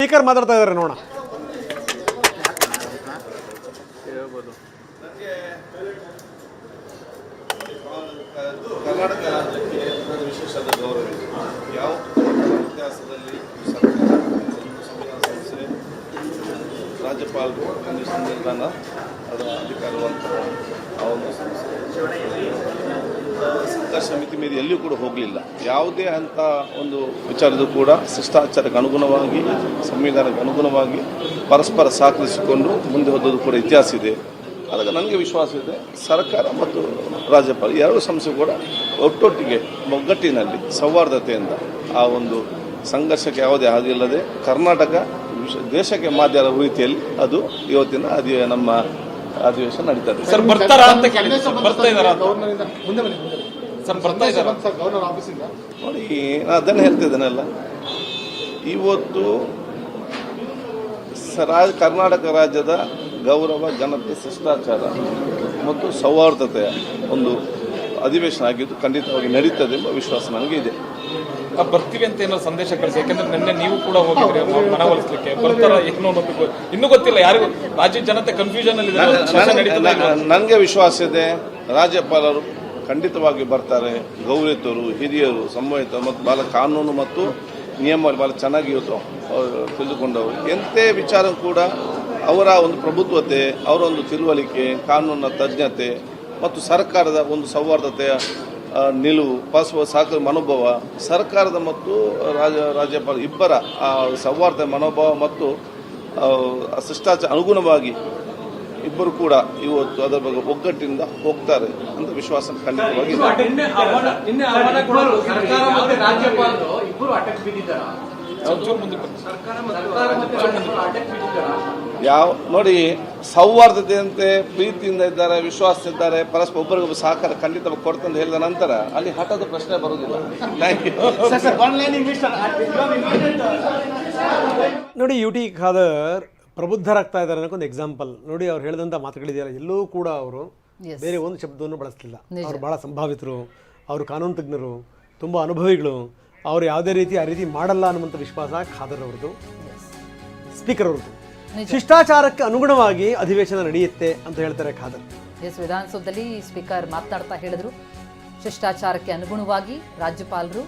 Speaker ಮಾತಾಡ್ತಾ ಇದ್ದಾರೆ ನೋಡೋಣ. ಕರ್ನಾಟಕ ರಾಜ್ಯಕ್ಕೆ ವಿಶೇಷವಾದ ಗೌರವ ಇದೆ. ಯಾವ ಇತಿಹಾಸದಲ್ಲಿ ಸಂವಿಧಾನ ಸಂಸ್ಥೆ ರಾಜ್ಯಪಾಲರು ಕನಿಷ್ಠ ನಿರ್ಧಾರ ಅದರ ಅಧಿಕಾರವಂತ ಆ ಒಂದು ಸಂಸ್ಥೆ ಸಂಘರ್ಷ ಮಿತಿ ಮೀರಿ ಎಲ್ಲಿಯೂ ಕೂಡ ಹೋಗಲಿಲ್ಲ. ಯಾವುದೇ ಅಂತ ಒಂದು ವಿಚಾರದೂ ಕೂಡ ಶಿಷ್ಟಾಚಾರಕ್ಕೆ ಅನುಗುಣವಾಗಿ ಸಂವಿಧಾನಕ್ಕೆ ಅನುಗುಣವಾಗಿ ಪರಸ್ಪರ ಸಹಕರಿಸಿಕೊಂಡು ಮುಂದೆ ಹೋದದ್ದು ಕೂಡ ಇತಿಹಾಸ ಇದೆ. ಅದಕ್ಕೆ ನನಗೆ ವಿಶ್ವಾಸ ಇದೆ ಸರ್ಕಾರ ಮತ್ತು ರಾಜ್ಯಪಾಲ ಎರಡು ಸಂಸ್ಥೆ ಕೂಡ ಒಟ್ಟೊಟ್ಟಿಗೆ ಒಗ್ಗಟ್ಟಿನಲ್ಲಿ ಸೌಹಾರ್ದತೆಯಿಂದ ಆ ಒಂದು ಸಂಘರ್ಷಕ್ಕೆ ಯಾವುದೇ ಹಾದಿಲ್ಲದೆ ಕರ್ನಾಟಕ ದೇಶಕ್ಕೆ ಮಾದರಿಯಾದ ರೀತಿಯಲ್ಲಿ ಅದು ಇವತ್ತಿನ ನಮ್ಮ ಅಧಿವೇಶನ ನಡೀತದೆ. ಸರ್ ಬರ್ತಾರಾ ಅಂತ ಬರ್ತಾ ಇದ್ದಾರಾ ಸರ್ ಬರ್ತಾ ಇದ್ದಾರಾ ನೋಡಿ, ನಾನು ಅದನ್ನು ಹೇಳ್ತಿದ್ದೇನಲ್ಲ, ಇವತ್ತು ಕರ್ನಾಟಕ ರಾಜ್ಯದ ಗೌರವ ಘನತೆ ಶಿಷ್ಟಾಚಾರ ಮತ್ತು ಸೌಹಾರ್ದತೆಯ ಒಂದು ಅಧಿವೇಶನ ಆಗಿದ್ದು ಖಂಡಿತವಾಗಿ ನಡೀತದೆ ಎಂಬ ವಿಶ್ವಾಸ ನನಗೆ ಇದೆ. ಬರ್ತೀವಿ ಅಂತ ಏನೋ ಸಂದೇಶ ಕಳಿಸಿ, ಯಾಕಂದ್ರೆ ನಿನ್ನೆ ನೀವು ಕೂಡ ಹೋಗಿದ್ರಿ ಮನವೊಲಿಸಲಿಕ್ಕೆ. ಬರ್ತಾರ ಏನೋ ಇನ್ನೂ ಗೊತ್ತಿಲ್ಲ, ಯಾರಿಗೂ ರಾಜ್ಯ ಜನತೆ ಕನ್ಫ್ಯೂಷನ್ ಅಲ್ಲಿ. ನನಗೆ ವಿಶ್ವಾಸ ಇದೆ ರಾಜ್ಯಪಾಲರು ಖಂಡಿತವಾಗಿ ಬರ್ತಾರೆ. ಗೌರವಿತರು, ಹಿರಿಯರು, ಸಂಬಂಧಿತರು ಮತ್ತು ಭಾಳ ಕಾನೂನು ಮತ್ತು ನಿಯಮ ಭಾಳ ಚೆನ್ನಾಗಿ ಇವತ್ತು ತಿಳಿದುಕೊಂಡವರು. ಎಂಥೇ ವಿಚಾರ ಕೂಡ ಅವರ ಒಂದು ಪ್ರಭುತ್ವತೆ, ಅವರ ಒಂದು ತಿಳುವಳಿಕೆ, ಕಾನೂನಿನ ತಜ್ಞತೆ ಮತ್ತು ಸರ್ಕಾರದ ಒಂದು ಸೌಹಾರ್ದತೆಯ ನಿಲುವು, ಪರಸ್ಪರ ಸಹಕಾರ ಮನೋಭಾವ, ಸರ್ಕಾರದ ಮತ್ತು ರಾಜ್ಯಪಾಲ ಇಬ್ಬರ ಸೌಹಾರ್ದ ಮನೋಭಾವ ಮತ್ತು ಶಿಷ್ಟಾಚಾರ ಅನುಗುಣವಾಗಿ ಇಬ್ಬರು ಕೂಡ ಇವತ್ತು ಅದರ ಬಗ್ಗೆ ಒಗ್ಗಟ್ಟಿನಿಂದ ಹೋಗ್ತಾರೆ ಅಂತ ವಿಶ್ವಾಸ ಖಂಡಿತವಾಗಿ ನೋಡಿ, ಸೌಹಾರ್ದತೆಯಂತೆ ಪ್ರೀತಿಯಿಂದ ಇದ್ದಾರೆ, ವಿಶ್ವಾಸ ಇದ್ದಾರೆ, ಪರಸ್ಪರ ಒಬ್ಬರಿಗೊಬ್ಬರು ಸಹಕಾರ ಖಂಡಿತವಾಗಿ ಕೊಡ್ತಂತ ಹೇಳಿದ ನಂತರ ಅಲ್ಲಿ ಹಠದ ಪ್ರಶ್ನೆ ಬರುವುದಿಲ್ಲ. ನೋಡಿ, ಯುಟಿ ಖಾದರ್ ಪ್ರಬುದ್ಧರಾಗ್ತಾ ಇದ್ದಾರೆ ಅನ್ನೋಕ್ಕೊಂದು ಎಕ್ಸಾಂಪಲ್ ನೋಡಿ. ಅವ್ರು ಹೇಳಿದಂಥ ಮಾತುಗಳಿದೆಯಲ್ಲ, ಎಲ್ಲೂ ಕೂಡ ಅವರು ಬೇರೆ ಒಂದು ಶಬ್ದವನ್ನು ಬಳಸಲಿಲ್ಲ. ಅವರು ಭಾಳ ಸಂಭಾವಿತರು, ಅವರು ಕಾನೂನು ತಜ್ಞರು, ತುಂಬ ಅನುಭವಿಗಳು. ಅವರು ಯಾವುದೇ ರೀತಿ ಆ ರೀತಿ ಮಾಡಲ್ಲ ಅನ್ನುವಂಥ ವಿಶ್ವಾಸ ಖಾದರ್ ಅವ್ರದ್ದು, ಸ್ಪೀಕರ್ ಅವ್ರದ್ದು. ಶಿಷ್ಟಾಚಾರಕ್ಕೆ ಅನುಗುಣವಾಗಿ ಅಧಿವೇಶನ ನಡೆಯುತ್ತೆ ಅಂತ ಹೇಳ್ತಾರೆ ಖಾದರ್. ವಿಧಾನಸೌಧದಲ್ಲಿ ಸ್ಪೀಕರ್ ಮಾತನಾಡ್ತಾ ಹೇಳಿದ್ರು, ಶಿಷ್ಟಾಚಾರಕ್ಕೆ ಅನುಗುಣವಾಗಿ ರಾಜ್ಯಪಾಲರು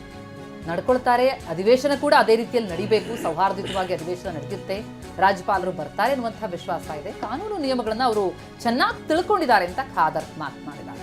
ನಡ್ಕೊಳ್ತಾರೆ, ಅಧಿವೇಶನ ಕೂಡ ಅದೇ ರೀತಿಯಲ್ಲಿ ನಡಿಬೇಕು, ಸೌಹಾರ್ದಯುತವಾಗಿ ಅಧಿವೇಶನ ನಡೆಯುತ್ತೆ, ರಾಜ್ಯಪಾಲರು ಬರ್ತಾರೆ ಅನ್ನುವಂಥ ವಿಶ್ವಾಸ ಇದೆ. ಕಾನೂನು ನಿಯಮಗಳನ್ನ ಅವರು ಚೆನ್ನಾಗಿ ತಿಳ್ಕೊಂಡಿದ್ದಾರೆ ಅಂತ ಖಾದರ್ ಮಾತನಾಡಿದ್ದಾರೆ.